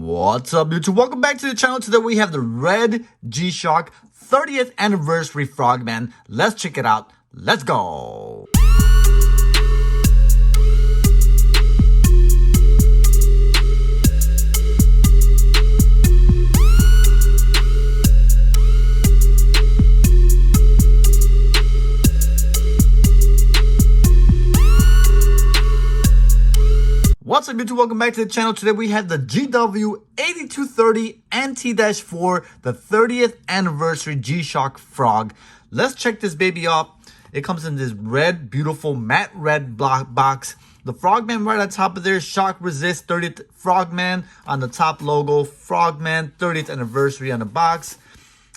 What's up, YouTube? Welcome back to the channel. Today we have the red G-Shock 30th anniversary Frogman. Let's check it out. Let's go. What's up, YouTube? Welcome back to the channel. Today we have the GW-8230NT-4, the 30th anniversary G-Shock Frog. Let's check this baby out. It comes in this red, beautiful matte red box. The Frogman right on top of there, shock resist 30th Frogman on the top logo, Frogman 30th anniversary on the box.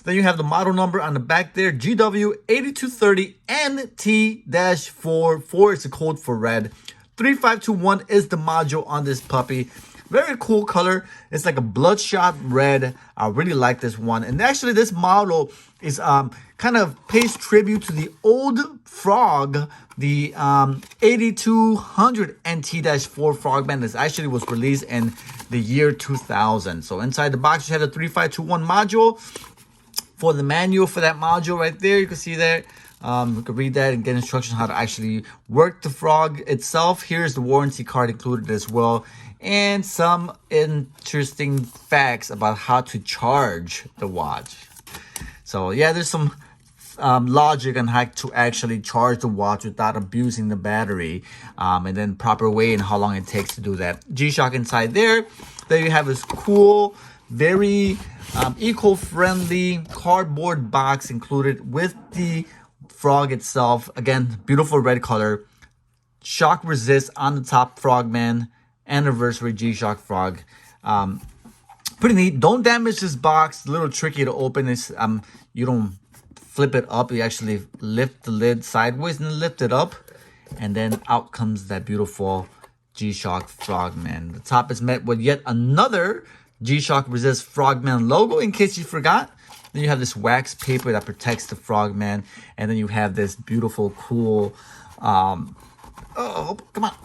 Then you have the model number on the back there, GW-8230NT-4. 4 is the code for red. 3521 is the module on this puppy. Very cool color. It's like a bloodshot red. I really like this one. And actually this model is kind of pays tribute to the old Frog, the 8200 NT-4 Frogman. This actually was released in the year 2000. So inside the box you have the 3521 module. For the manual for that module right there, you can see that. You can read that and get instructions how to actually work the Frog itself. Here's the warranty card included as well. And some interesting facts about how to charge the watch. So yeah, there's some logic on how to actually charge the watch without abusing the battery. And then proper way and how long it takes to do that. G-Shock inside there. There you have this cool, very eco-friendly cardboard box included with the Frog itself. Again, beautiful red color. Shock resist on the top, Frogman anniversary G-Shock Frog. Pretty neat. Don't damage this box. A little tricky to open. This you don't flip it up. You actually lift the lid sideways and lift it up, and then out comes that beautiful G-Shock Frogman. The top is met with yet another G-Shock resist Frogman logo, in case you forgot. Then you have this wax paper that protects the Frogman. And then you have this beautiful, cool, oh, come on.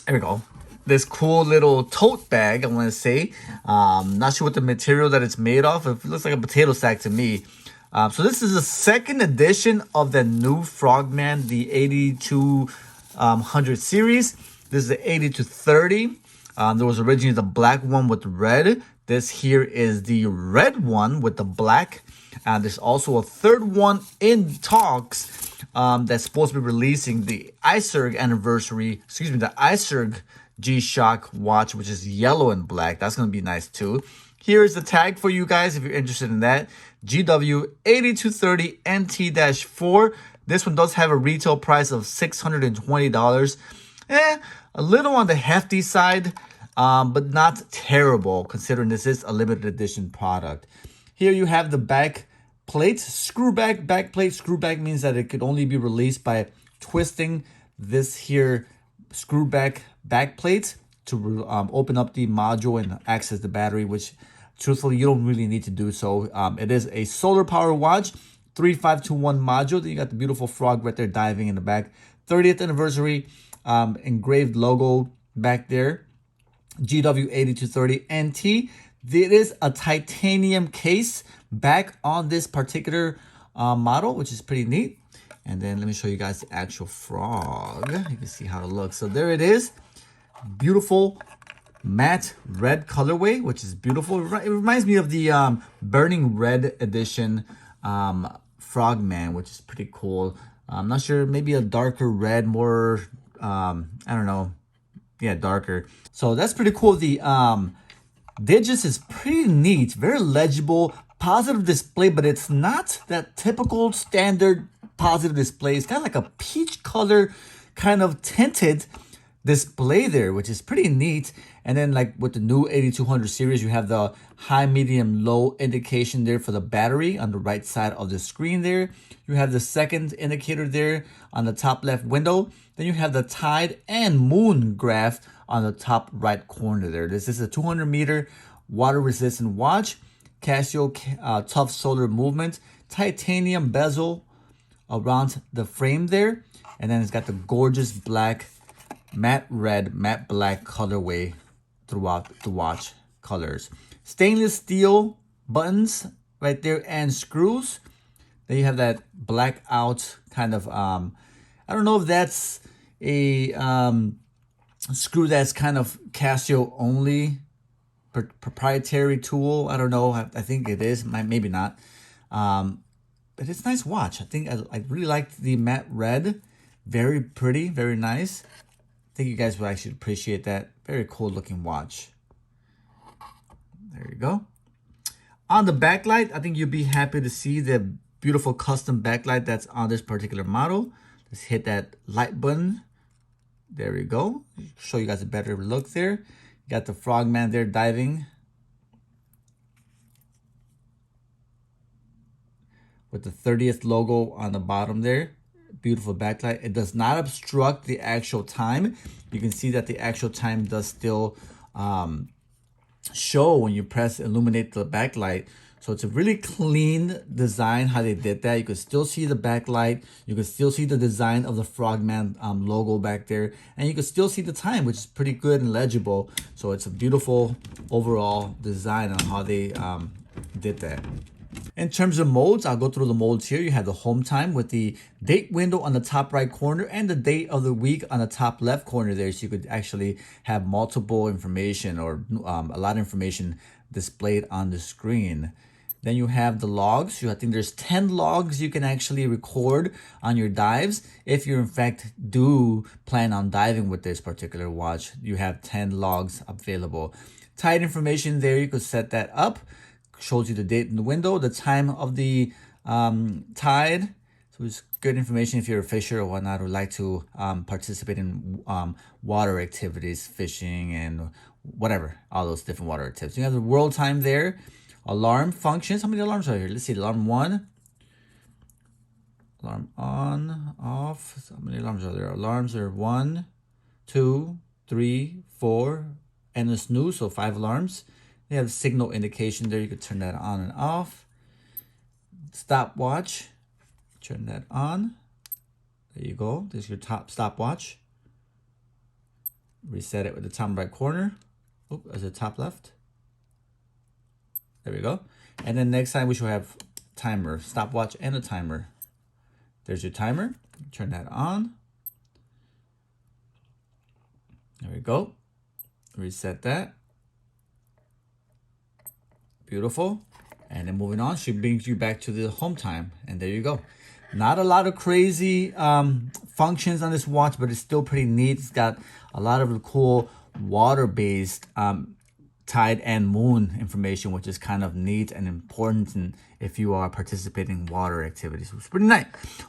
There we go. This cool little tote bag, I want to say. Not sure what the material that it's made of. It looks like a potato sack to me. So this is the second edition of the new Frogman, the 8200 series. This is the 8230. There was originally the black one with red. This here is the red one with the black. There's also a third one in talks that's supposed to be releasing the iSurg anniversary, the iSurg G-Shock watch, which is yellow and black. That's going to be nice too. Here's the tag for you guys if you're interested in that. GW-8230NT-4. This one does have a retail price of $620. A little on the hefty side. But not terrible considering this is a limited edition product. Here you have the back plate, screw back plate. Screw back means that it could only be released by twisting this here screw back plate to open up the module and access the battery, which truthfully you don't really need to do so. It is a solar power watch, 3521 module. Then you got the beautiful Frog right there diving in the back. 30th anniversary engraved logo back there. GW-8230NT. There is a titanium case back on this particular model, which is pretty neat. And then let me show you guys the actual Frog. You can see how it looks. So there it is. Beautiful matte red colorway, which is beautiful. It reminds me of the burning red edition Frogman, which is pretty cool. I'm not sure, maybe a darker red, more, I don't know. Yeah, darker. So that's pretty cool. The digits is pretty neat, very legible, positive display, but it's not that typical standard positive display. It's kind of like a peach color kind of tinted display there, which is pretty neat. And then like with the new 8200 series, you have the high, medium, low indication there for the battery on the right side of the screen there. You have the second indicator there on the top left window. Then you have the tide and moon graph on the top right corner there. This is a 200 meter water resistant watch. Casio tough solar movement. Titanium bezel around the frame there. And then it's got the gorgeous black matte red, matte black colorway throughout the watch colors. Stainless steel buttons right there and screws. Then you have that black out kind of, I don't know if that's a screw that's kind of Casio only proprietary tool. I don't know. I think it is, maybe not. But it's a nice watch. I think I really liked the matte red. Very pretty, very nice. I think you guys would actually appreciate that. Very cool looking watch. There you go. On the backlight, I think you'll be happy to see the beautiful custom backlight that's on this particular model. Let's hit that light button. There we go. Show you guys a better look there. You got the Frogman there diving with the 30th logo on the bottom there. Beautiful backlight. It does not obstruct the actual time. You can see that the actual time does still show when you press illuminate the backlight. So it's a really clean design how they did that. You can still see the backlight. You can still see the design of the Frogman logo back there. And you can still see the time, which is pretty good and legible. So it's a beautiful overall design on how they did that. In terms of modes, I'll go through the modes here. You have the home time with the date window on the top right corner and the date of the week on the top left corner there. So you could actually have multiple information or a lot of information displayed on the screen. Then you have the logs. I think there's 10 logs you can actually record on your dives. If you in fact do plan on diving with this particular watch, you have 10 logs available. Tide information there, you could set that up. Shows you the date in the window, the time of the tide. So it's good information if you're a fisher or whatnot, or like to participate in water activities, fishing and whatever, all those different water activities. You have the world time there, alarm functions. How many alarms are here? Let's see, alarm 1, alarm on, off. So how many alarms are there? Alarms are 1, 2, 3, 4, and a snooze, so 5 alarms. They have signal indication there. You could turn that on and off. Stopwatch, turn that on. There you go. There's your top stopwatch. Reset it with the top right corner. Oop, as the top left. There we go. And then next time we should have timer, stopwatch and a timer. There's your timer. Turn that on. There we go. Reset that. Beautiful. And then moving on, she brings you back to the home time. And there you go. Not a lot of crazy functions on this watch, but it's still pretty neat. It's got a lot of cool water-based tide and moon information, which is kind of neat and important and if you are participating in water activities. So it's pretty nice.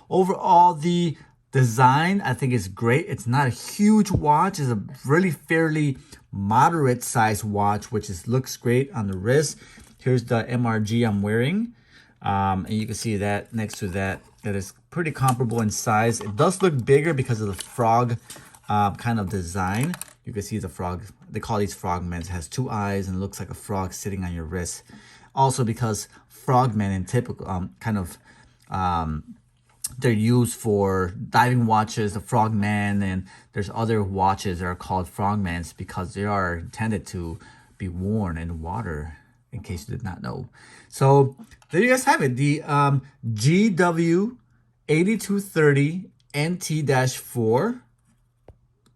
Overall, the design, I think, is great. It's not a huge watch. It's a really fairly moderate sized watch, which looks great on the wrist. Here's the MRG I'm wearing. And you can see that next to that is pretty comparable in size. It does look bigger because of the frog kind of design. You can see the frog. They call these Frogmen. It has 2 eyes and looks like a frog sitting on your wrist. Also because Frogmen in typical they're used for diving watches, the Frogman, and there's other watches that are called Frogmans because they are intended to be worn in water, in case you did not know. So there you guys have it. The GW-8230NT-4.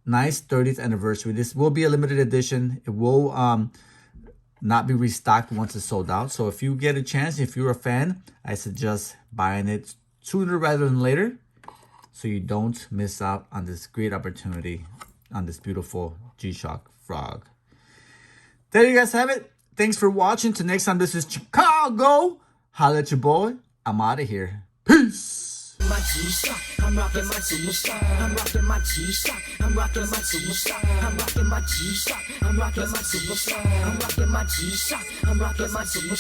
Nice 30th anniversary. This will be a limited edition. It will not be restocked once it's sold out. So if you get a chance, if you're a fan, I suggest buying it sooner rather than later so you don't miss out on this great opportunity on this beautiful G-Shock frog. There you guys have it. Thanks for watching. Till next time, this is Chicago. Holla at your boy. I'm out of here. Peace. My G-Shock, I'm rocking my G-Shock, I'm rocking my G-Shock, I'm rocking my G-Shock, I'm rocking my G-Shock, I'm rocking my G-Shock, I'm rocking my G-Shock, I'm rocking my G-Shock.